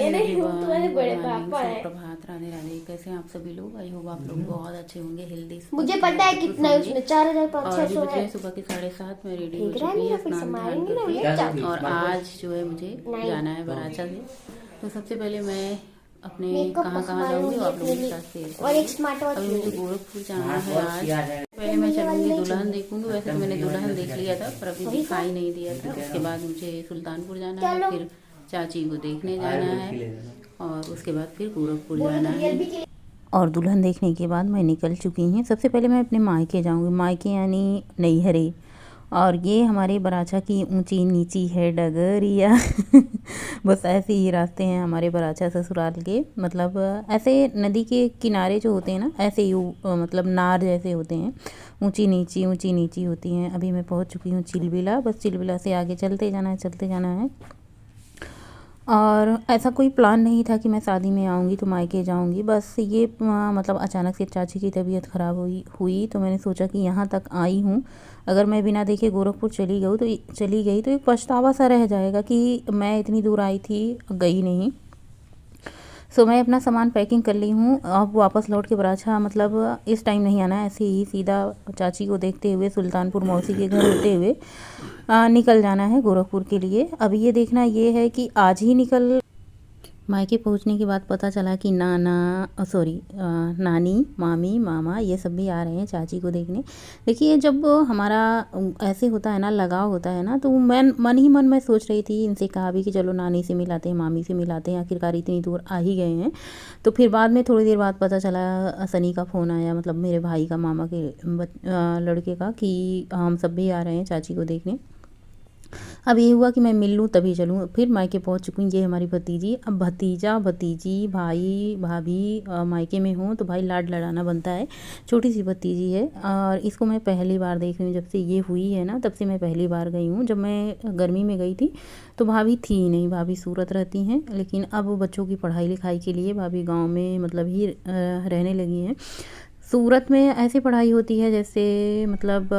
प्रभात, राधे राधे। कैसे हैं आप सभी लोग? आई होप आप लोग बहुत अच्छे होंगे, हेल्दी। मुझे पता है कितना है उसमें, 4,500 है। सुबह के 7:30 में रेडी हो चुकी है स्नान ध्यान करके। और आज जो है मुझे जाना है बराचा से। तो सबसे पहले मैं अपने कहाँ जाऊंगी आप लोगों के साथ शेयर। और एक स्मार्ट वॉच। अभी मुझे गोरखपुर जाना है आज। पहले मैं चलूंगी दुल्हन देखूंगी। वैसे तो मैंने दुल्हन देख लिया था पर अभी दिखाई नहीं दिया था। उसके बाद मुझे सुल्तानपुर जाना है, फिर चाची को देखने जाना है और उसके बाद फिर गोरखपुर जाना है। और दुल्हन देखने के बाद मैं निकल चुकी हूँ। सबसे पहले मैं अपने मायके जाऊँगी। मायके यानी नैहरे। और ये हमारे बराचा की ऊंची नीची है डगरिया। बस ऐसे ही रास्ते हैं हमारे बराचा ससुराल के। मतलब ऐसे नदी के किनारे जो होते हैं ना, ऐसे ही मतलब नार जैसे होते हैं, ऊंची नीची होती हैं। अभी मैं पहुंच चुकी हूँ चिलबिला। बस चिलबिला से आगे चलते जाना है। और ऐसा कोई प्लान नहीं था कि मैं शादी में आऊँगी तो मायके जाऊँगी। बस ये मतलब अचानक से चाची की तबीयत ख़राब हुई तो मैंने सोचा कि यहाँ तक आई हूँ, अगर मैं बिना देखे गोरखपुर चली गई तो एक पछतावा सा रह जाएगा कि मैं इतनी दूर आई थी, गई नहीं। सो मैं अपना सामान पैकिंग कर ली हूँ। अब वापस लौट के बराचा मतलब इस टाइम नहीं आना है, ऐसे ही सीधा चाची को देखते हुए सुल्तानपुर मौसी के घर होते हुए निकल जाना है गोरखपुर के लिए। अब ये देखना ये है कि आज ही मायके पहुंचने के बाद पता चला कि नानी, मामी, मामा ये सब भी आ रहे हैं चाची को देखने। देखिए जब हमारा ऐसे होता है ना, लगाव होता है ना, तो मैं मन ही मन में सोच रही थी, इनसे कहा भी कि चलो नानी से मिलाते हैं, मामी से मिलाते हैं, आखिरकार इतनी दूर आ ही गए हैं। तो फिर बाद में थोड़ी देर बाद पता चला, सनी का फ़ोन आया, मतलब मेरे भाई का, मामा के लड़के का, कि हम सब भी आ रहे हैं चाची को देखने। अब ये हुआ कि मैं मिल लूँ तभी चलूँ। फिर मायके पहुँच चुकी हूँ। ये हमारी भतीजी। अब भतीजा भतीजी भाई भाभी मायके में हूँ तो भाई लाड लड़ाना बनता है। छोटी सी भतीजी है और इसको मैं पहली बार देख रही हूँ। जब से ये हुई है ना तब से मैं पहली बार गई हूँ। जब मैं गर्मी में गई थी तो भाभी थी ही नहीं, भाभी सूरत रहती हैं। लेकिन अब बच्चों की पढ़ाई लिखाई के लिए भाभी गाँव में मतलब ही रहने लगी हैं। सूरत में ऐसी पढ़ाई होती है जैसे मतलब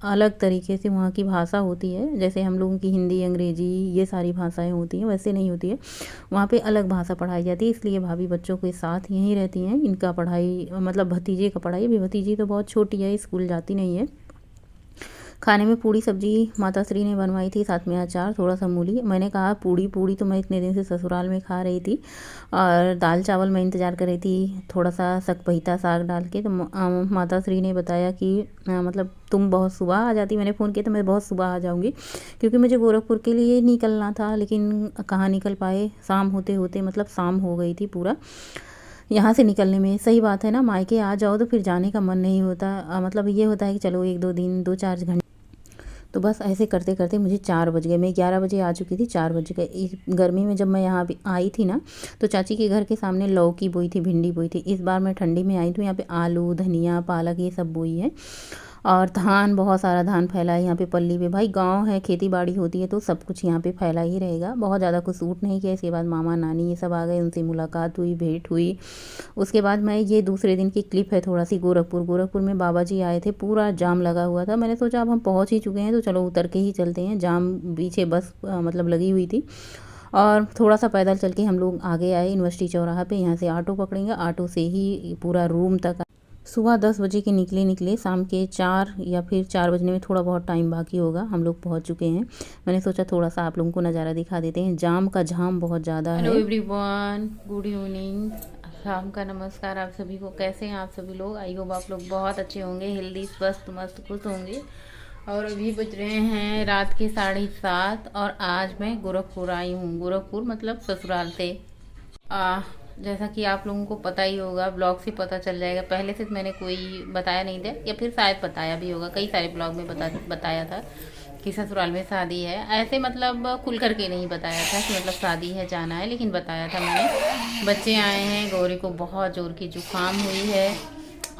अलग तरीके से वहाँ की भाषा होती है। जैसे हम लोगों की हिंदी, अंग्रेजी ये सारी भाषाएं होती हैं, वैसे नहीं होती है। वहाँ पे अलग भाषा पढ़ाई जाती है, इसलिए भाभी बच्चों के साथ यहीं रहती हैं। इनका पढ़ाई मतलब भतीजे का पढ़ाई, अभी भतीजी तो बहुत छोटी है, स्कूल जाती नहीं है। खाने में पूड़ी सब्जी माता श्री ने बनवाई थी, साथ में अचार, थोड़ा सा मूली। मैंने कहा पूड़ी तो मैं इतने दिन से ससुराल में खा रही थी। और दाल चावल मैं इंतज़ार कर रही थी, थोड़ा सा सकपहिता साग डाल के। तो माता श्री ने बताया कि मतलब तुम बहुत सुबह आ जाती। मैंने फ़ोन किया तो मैं बहुत सुबह आ जाऊँगी, क्योंकि मुझे गोरखपुर के लिए निकलना था। लेकिन कहाँ निकल पाए, शाम होते होते मतलब शाम हो गई थी पूरा यहाँ से निकलने में। सही बात है ना, मायके आ जाओ तो फिर जाने का मन नहीं होता। मतलब ये होता है कि चलो 1-2 दिन 2-4 घंटे। तो बस ऐसे करते करते मुझे 4 बज गए। मैं 11 बजे आ चुकी थी, 4 बज गए। इस गर्मी में जब मैं यहाँ पे आई थी ना तो चाची के घर के सामने लौकी बोई थी, भिंडी बोई थी। इस बार मैं ठंडी में आई थी, यहाँ पे आलू, धनिया, पालक ये सब बोई है। और धान, बहुत सारा धान फैला है यहाँ पे पल्ली पे। भाई गांव है, खेती बाड़ी होती है तो सब कुछ यहाँ पे फैला ही रहेगा। बहुत ज़्यादा कुछ सूट नहीं किया। इसके बाद मामा नानी ये सब आ गए, उनसे मुलाकात हुई, भेंट हुई। उसके बाद मैं ये दूसरे दिन की क्लिप है थोड़ा सी। गोरखपुर में बाबा जी आए थे, पूरा जाम लगा हुआ था। मैंने सोचा अब हम पहुँच ही चुके हैं तो चलो उतर के ही चलते हैं। जाम पीछे बस मतलब लगी हुई थी और थोड़ा सा पैदल चल के हम लोग आगे आए यूनिवर्सिटी चौराहा पे। यहाँ से ऑटो पकड़ेंगे, ऑटो से ही पूरा रूम तक। सुबह 10 बजे के निकले, शाम के 4 या फिर 4 बजने में थोड़ा बहुत टाइम बाकी होगा, हम लोग पहुंच चुके हैं। मैंने सोचा थोड़ा सा आप लोगों को नज़ारा दिखा देते हैं। जाम बहुत ज़्यादा है। हेलो एवरीवन, गुड इवनिंग, शाम का नमस्कार आप सभी को। कैसे हैं आप सभी लोग? आई होप आप लोग बहुत अच्छे होंगे, हेल्दी, स्वस्थ, मस्त, खुश होंगे। और अभी बज रहे हैं रात के 7:30 और आज मैं गोरखपुर आई हूँ। गोरखपुर मतलब ससुराल से। जैसा कि आप लोगों को पता ही होगा, ब्लॉग से पता चल जाएगा। पहले से मैंने कोई बताया नहीं था, या फिर शायद बताया भी होगा, कई सारे ब्लॉग में बताया था कि ससुराल में शादी है। ऐसे मतलब खुल करके नहीं बताया था कि मतलब शादी है, जाना है, लेकिन बताया था मैंने। बच्चे आए हैं, गौरी को बहुत जोर की जुकाम हुई है।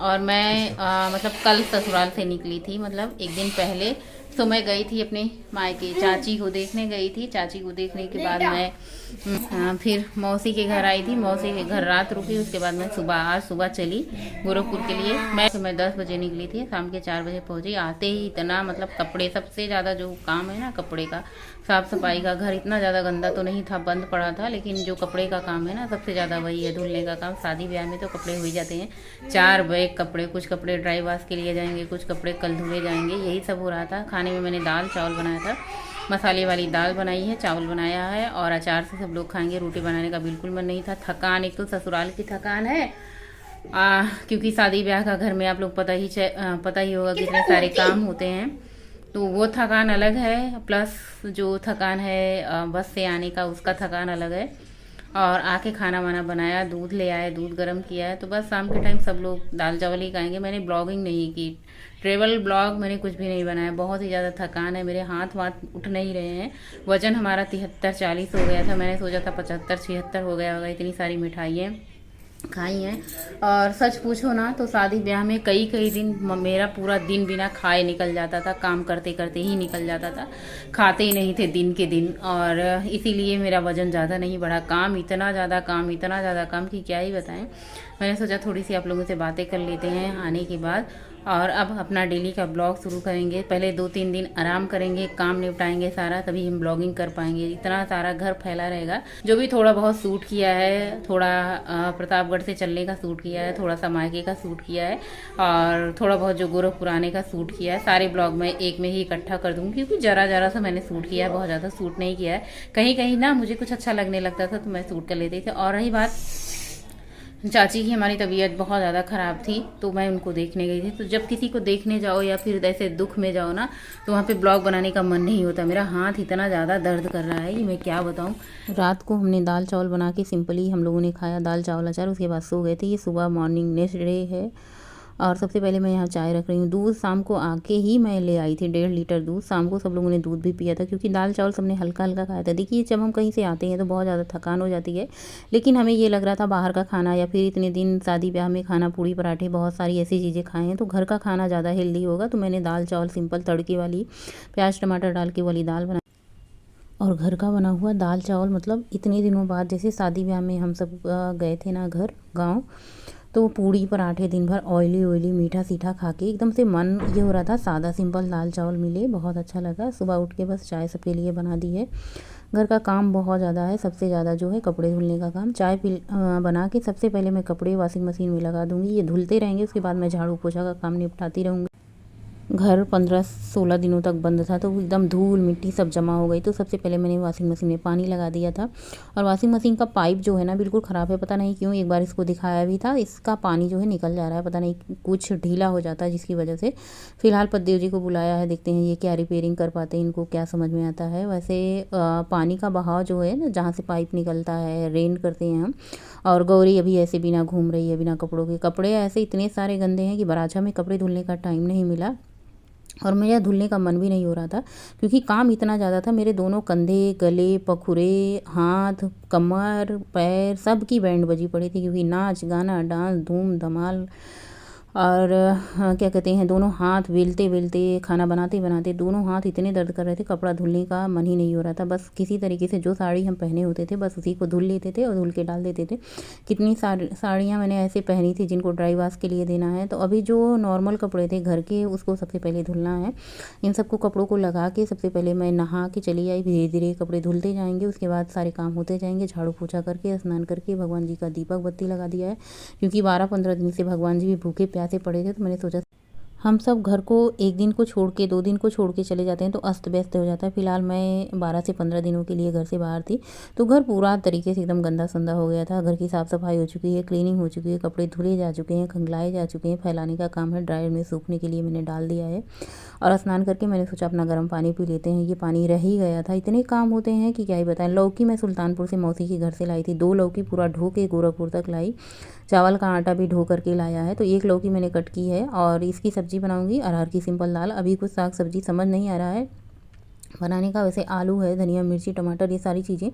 और मैं मतलब कल ससुराल से निकली थी, मतलब एक दिन पहले। तो मैं गई थी अपने मायके, चाची को देखने गई थी। चाची को देखने के बाद मैं हाँ, फिर मौसी के घर आई थी, मौसी के घर रात रुकी, उसके बाद मैं आज सुबह चली गोरखपुर के लिए। मैं 10 बजे निकली थी, शाम के 4 बजे पहुंची। आते ही इतना मतलब कपड़े, सबसे ज़्यादा जो काम है ना कपड़े का, साफ़ सफाई का। घर इतना ज़्यादा गंदा तो नहीं था, बंद पड़ा था, लेकिन जो कपड़े का काम है ना सबसे ज़्यादा वही है, धुलने का काम। शादी ब्याह में तो कपड़े हो ही जाते हैं, 4 बैग कपड़े। कुछ कपड़े ड्राई वॉश के लिए जाएंगे, कुछ कपड़े कल धुले जाएंगे, यही सब हो रहा था। खाने में मैंने दाल चावल बनाया था, मसाले वाली दाल बनाई है, चावल बनाया है, और अचार से सब लोग खाएंगे। रोटी बनाने का बिल्कुल मन नहीं था। थकान, एक तो ससुराल की थकान है, क्योंकि शादी ब्याह का घर में आप लोग पता ही होगा कितने सारे काम होते हैं, तो वो थकान अलग है। प्लस जो थकान है बस से आने का, उसका थकान अलग है। और आके खाना वाना बनाया, दूध ले आए, दूध गर्म किया है, तो बस शाम के टाइम सब लोग दाल चावल ही खाएंगे। मैंने ब्लॉगिंग नहीं की, ट्रेवल ब्लॉग मैंने कुछ भी नहीं बनाया। बहुत ही ज़्यादा थकान है, मेरे हाथ उठ नहीं रहे हैं। वज़न हमारा 73-40 हो गया था, मैंने सोचा था 75-76 हो गया होगा। इतनी सारी मिठाइयाँ खाई हैं। और सच पूछो ना तो शादी ब्याह में कई दिन मेरा पूरा दिन बिना खाए निकल जाता था, काम करते करते ही निकल जाता था, खाते ही नहीं थे दिन के दिन। और इसीलिए मेरा वज़न ज़्यादा नहीं बढ़ा। काम इतना ज़्यादा काम कि क्या ही बताएं। मैंने सोचा थोड़ी सी आप लोगों से बातें कर लेते हैं आने के बाद, और अब अपना डेली का ब्लॉग शुरू करेंगे। पहले 2-3 दिन आराम करेंगे, काम निपटाएंगे सारा, तभी हम ब्लॉगिंग कर पाएंगे। इतना सारा घर फैला रहेगा। जो भी थोड़ा बहुत सूट किया है, थोड़ा प्रतापगढ़ से चलने का सूट किया है, थोड़ा सा मायके का सूट किया है, और थोड़ा बहुत जो गोरखपुर आने का सूट किया है, सारे ब्लॉग में एक में ही इकट्ठा कर दूँगी, क्योंकि ज़रा सा मैंने सूट किया है, बहुत ज़्यादा सूट नहीं किया है। कहीं कहीं ना मुझे कुछ अच्छा लगने लगता था तो मैं सूट कर लेती थी। और रही बात चाची की, हमारी तबीयत बहुत ज़्यादा ख़राब थी, तो मैं उनको देखने गई थी। तो जब किसी को देखने जाओ या फिर ऐसे दुख में जाओ ना, तो वहाँ पे ब्लॉग बनाने का मन नहीं होता। मेरा हाथ इतना ज़्यादा दर्द कर रहा है कि मैं क्या बताऊँ। रात को हमने दाल चावल बना के सिंपली हम लोगों ने खाया, दाल चावल अचार, उसके बाद सो गए थे। ये सुबह मॉर्निंग नेक्स्ट डे है। और सबसे पहले मैं यहाँ चाय रख रही हूँ। दूध शाम को आके ही मैं ले आई थी, 1.5 लीटर दूध। शाम को सब लोगों ने दूध भी पिया था, क्योंकि दाल चावल सबने हल्का हल्का खाया था। देखिए, जब हम कहीं से आते हैं तो बहुत ज़्यादा थकान हो जाती है, लेकिन हमें ये लग रहा था बाहर का खाना, या फिर इतने दिन शादी ब्याह में खाना, पूड़ी पराठे, बहुत सारी ऐसी चीज़ें खाए हैं, तो घर का खाना ज़्यादा हेल्दी होगा। तो मैंने दाल चावल सिंपल तड़के वाली, प्याज टमाटर डाल के वाली दाल बनाई, और घर का बना हुआ दाल चावल। मतलब इतने दिनों बाद, जैसे शादी ब्याह में हम सब गए थे ना घर गाँव, तो पूड़ी पराठे दिन भर ऑयली मीठा सीठा खा के एकदम से मन ये हो रहा था सादा सिंपल दाल चावल मिले, बहुत अच्छा लगा। सुबह उठ के बस चाय सबके लिए बना दी है। घर का काम बहुत ज़्यादा है, सबसे ज़्यादा जो है कपड़े धुलने का काम। चाय बना के सबसे पहले मैं कपड़े वॉशिंग मशीन में लगा दूँगी, ये धुलते रहेंगे, उसके बाद मैं झाड़ू पोछा का काम निपटाती रहूँगी। घर 15-16 दिनों तक बंद था, तो एकदम धूल मिट्टी सब जमा हो गई। तो सबसे पहले मैंने वॉशिंग मशीन में पानी लगा दिया था। और वॉशिंग मशीन का पाइप जो है ना बिल्कुल ख़राब है, पता नहीं क्यों। एक बार इसको दिखाया भी था, इसका पानी जो है निकल जा रहा है, पता नहीं कुछ ढीला हो जाता है जिसकी वजह से। फ़िलहाल पतदेव जी को बुलाया है, देखते हैं ये क्या रिपेयरिंग कर पाते हैं, इनको क्या समझ में आता है। वैसे पानी का बहाव जो है ना, जहाँ से पाइप निकलता है, रेन करते हैं हम। और गौरी अभी ऐसे बिना घूम रही है, बिना कपड़ों के। कपड़े ऐसे इतने सारे गंदे हैं कि बराछा में कपड़े धुलने का टाइम नहीं मिला, और मेरा धुलने का मन भी नहीं हो रहा था, क्योंकि काम इतना ज़्यादा था। मेरे दोनों कंधे, गले, पखुरे, हाथ, कमर, पैर, सब की बैंड बजी पड़ी थी, क्योंकि नाच गाना डांस धूम धमाल। और क्या कहते हैं, दोनों हाथ बेलते बेलते, खाना बनाते बनाते दोनों हाथ इतने दर्द कर रहे थे, कपड़ा धुलने का मन ही नहीं हो रहा था। बस किसी तरीके से जो साड़ी हम पहने होते थे, बस उसी को धुल लेते थे और धुल के डाल देते थे। कितनी साड़ियाँ मैंने ऐसे पहनी थी जिनको ड्राई वॉश के लिए देना है। तो अभी जो नॉर्मल कपड़े थे घर के, उसको सबसे पहले धुलना है। इन सबको कपड़ों को लगा के सबसे पहले मैं नहा के चली आई। धीरे धीरे कपड़े धुलते जाएंगे, उसके बाद सारे काम होते जाएंगे। झाड़ू पोछा करके, स्नान करके, भगवान जी का दीपक बत्ती लगा दिया है, क्योंकि 12-15 दिन से भगवान जी भी भूखे प्यासे पड़े थे। तो मैंने सोचा, हम सब घर को एक दिन को छोड़ के, 2 दिन को छोड़ के चले जाते हैं तो अस्त व्यस्त हो जाता है। फिलहाल मैं 12 से 15 दिनों के लिए घर से बाहर थी, तो घर पूरा तरीके से एकदम गंदा संदा हो गया था। घर की साफ़ सफाई हो चुकी है, क्लीनिंग हो चुकी है, कपड़े धुले जा चुके हैं, खंगलाए जा चुके हैं। फैलाने का काम है, ड्रायर में सूखने के लिए मैंने डाल दिया है। और स्नान करके मैंने सोचा अपना गर्म पानी पी लेते हैं, ये पानी रह ही गया था। इतने काम होते हैं कि क्या ही बताएं। लौकी मैं सुल्तानपुर से मौसी के घर से लाई थी, 2 लौकी पूरा ढो के गोरखपुर तक लाई। चावल का आटा भी ढो करके लाया है, तो 1 लौकी मैंने कट की है, और इसकी सब्ज़ी बनाऊंगी, अरहर की सिंपल दाल। अभी कुछ साग सब्ज़ी समझ नहीं आ रहा है बनाने का। वैसे आलू है, धनिया मिर्ची टमाटर, ये सारी चीज़ें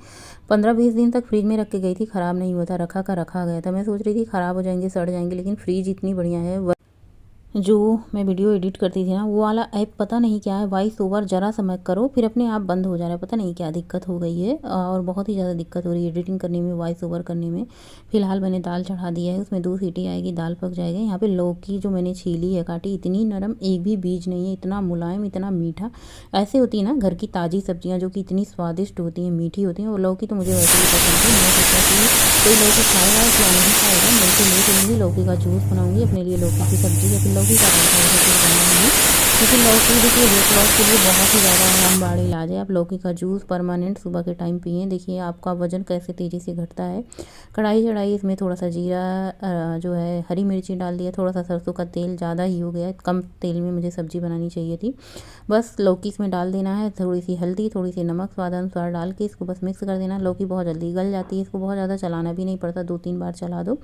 15-20 दिन तक फ्रिज में रख के गई थी, ख़राब नहीं हुआ था, रखा गया था। मैं सोच रही थी ख़राब हो जाएंगे, सड़ जाएंगे, लेकिन फ्रिज इतनी बढ़िया है। जो मैं वीडियो एडिट करती थी ना, वो वाला ऐप पता नहीं क्या है, वॉइस ओवर ज़रा सा मैं करो फिर अपने आप बंद हो जा रहा है। पता नहीं क्या दिक्कत हो गई है और बहुत ही ज़्यादा दिक्कत हो रही है एडिटिंग करने में, वॉइस ओवर करने में। फ़िलहाल मैंने दाल चढ़ा दिया है, उसमें 2 सीटी आएगी, दाल पक जाएगी। यहाँ पे लौकी जो मैंने छीली है, काटी, इतनी नरम, एक भी बीज नहीं है, इतना मुलायम, इतना मीठा। ऐसे होती है ना घर की ताज़ी सब्जियाँ जो कि इतनी स्वादिष्ट होती हैं, मीठी होती हैं। और लौकी तो मुझे वैसे भी पसंद थी। मैंने सोचा कि कोई लौकी खाएगा या नहीं खाएगा, मैं तो ले चलूँगी, लौकी का जूस बनाऊँगी अपने लिए, लौकी की सब्ज़ी या फिर लौकी का रायता ऐसा कुछ बनाऊँगी। क्योंकि लौकी देखिए वेट लॉस के लिए बहुत ही ज़्यादा रामबाण इलाज है। आप लौकी का जूस परमानेंट सुबह के टाइम पिएँ, देखिए आपका वज़न कैसे तेज़ी से घटता है। कढ़ाई चढ़ाई, इसमें थोड़ा सा जीरा, जो है हरी मिर्ची डाल दिया, थोड़ा सा सरसों का तेल, ज़्यादा ही हो गया, कम तेल में मुझे सब्ज़ी बनानी चाहिए थी। बस लौकी इसमें डाल देना है, थोड़ी सी हल्दी, थोड़ी सी नमक स्वाद अनुसार डाल के इसको बस मिक्स कर देना। लौकी बहुत जल्दी गल जाती है, इसको बहुत ज़्यादा चलाना भी नहीं पड़ता, 2-3 बार चला दो,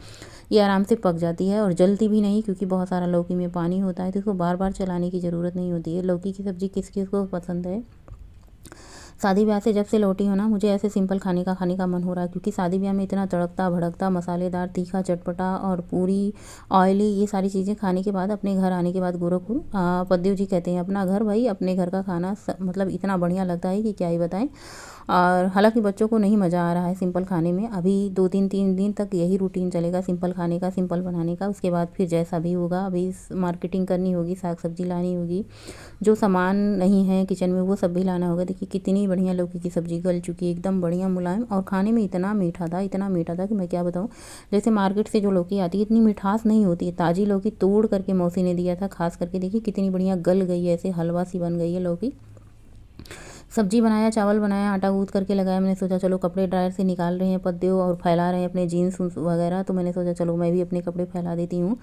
ये आराम से पक जाती है। और जलती भी नहीं, क्योंकि बहुत सारा लौकी में पानी होता है, तो इसको बार बार चलाने की ज़रूरत नहीं होती है। लौकी की सब्ज़ी किस किस को पसंद है। शादी ब्याह से जब से लौटी हो ना, मुझे ऐसे सिंपल खाने का मन हो रहा है, क्योंकि शादी ब्याह में इतना तड़कता भड़कता, मसालेदार, तीखा, चटपटा और पूरी ऑयली, ये सारी चीज़ें खाने के बाद, अपने घर आने के बाद, गोरखपुर पद्देव जी कहते हैं अपना घर भाई, अपने घर का खाना मतलब इतना बढ़िया लगता है कि क्या ही बताएं। और हालांकि बच्चों को नहीं मज़ा आ रहा है सिंपल खाने में, अभी 2-3 दिन तक यही रूटीन चलेगा सिंपल खाने का, सिंपल बनाने का। उसके बाद फिर जैसा भी होगा, अभी मार्केटिंग करनी होगी, साग सब्जी लानी होगी, जो सामान नहीं है किचन में वो सब भी लाना होगा। देखिए कितनी बढ़िया लौकी की सब्ज़ी गल चुकी है, एकदम बढ़िया मुलायम, और खाने में इतना मीठा था, इतना मीठा था कि मैं क्या बताऊँ। जैसे मार्केट से जो लौकी आती है इतनी मिठास नहीं होती है, ताज़ी लौकी तोड़ करके मौसी ने दिया था, खास करके देखिए कितनी बढ़िया गल गई है, ऐसे हलवा सी बन गई है लौकी। सब्जी बनाया, चावल बनाया, आटा गूँथ करके लगाया। मैंने सोचा चलो कपड़े ड्रायर से निकाल रहे हैं पद्देव और फैला रहे हैं अपने जीन्स वगैरह, तो मैंने सोचा चलो मैं भी अपने कपड़े फैला देती हूँ।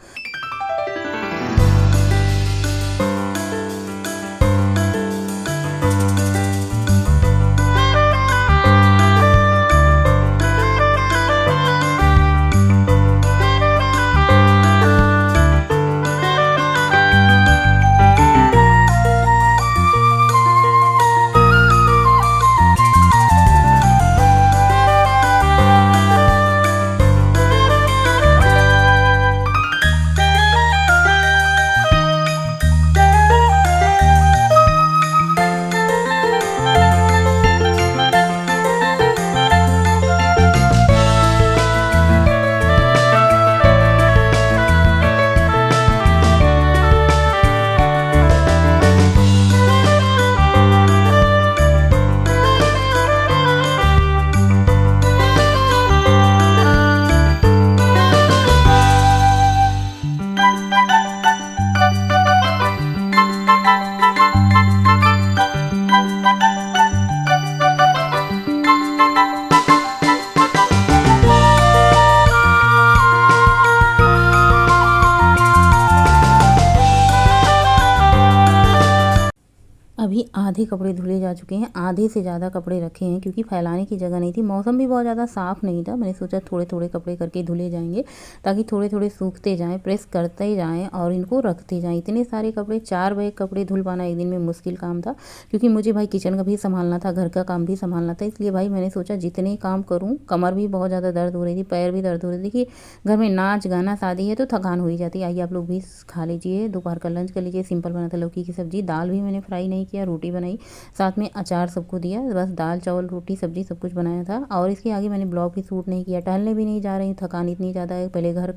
अभी आधे कपड़े धुले जा चुके हैं, आधे से ज़्यादा कपड़े रखे हैं, क्योंकि फैलाने की जगह नहीं थी, मौसम भी बहुत ज़्यादा साफ़ नहीं था। मैंने सोचा थोड़े थोड़े कपड़े करके धुले जाएंगे, ताकि थोड़े थोड़े सूखते जाएं, प्रेस करते जाएं और इनको रखते जाएं। इतने सारे कपड़े, 4 बैग कपड़े धुल पाना एक दिन में मुश्किल काम था, क्योंकि मुझे भाई किचन का भी संभालना था, घर का काम भी संभालना था। इसलिए भाई मैंने सोचा जितने काम करूँ, कमर भी बहुत ज़्यादा दर्द हो रही थी, पैर भी दर्द हो रही थी। देखिए घर में नाच गाना शादी है तो थकान हो ही जाती है। आइए आप लोग भी खा लीजिए, दोपहर का लंच कर लीजिए। सिंपल बना था लौकी की सब्ज़ी, दाल भी मैंने फ्राई नहीं किया, रोटी बनाई, साथ में अचार सबको दिया, बस दाल चावल रोटी सब्जी सब कुछ बनाया था। और इसके आगे मैंने ब्लॉग भी शूट नहीं किया, टहलने भी नहीं जा रही, थकान इतनी ज़्यादा है। पहले घर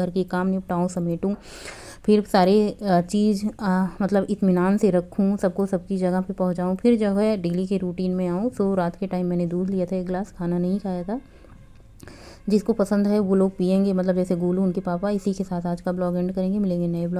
के काम निपटाऊँ, समेटूँ, फिर सारे चीज़ मतलब इत्मीनान से रखूँ, सबको सबकी जगह पे पहुँचाऊँ, फिर जो है डेली के रूटीन में आऊँ। सो रात के टाइम मैंने दूध लिया था 1 गिलास, खाना नहीं खाया था। जिसको पसंद है वो लोग पियेंगे, मतलब जैसे गोलू उनके पापा। इसी के साथ आज का ब्लॉग एंड करेंगे, मिलेंगे नए ब्लॉग।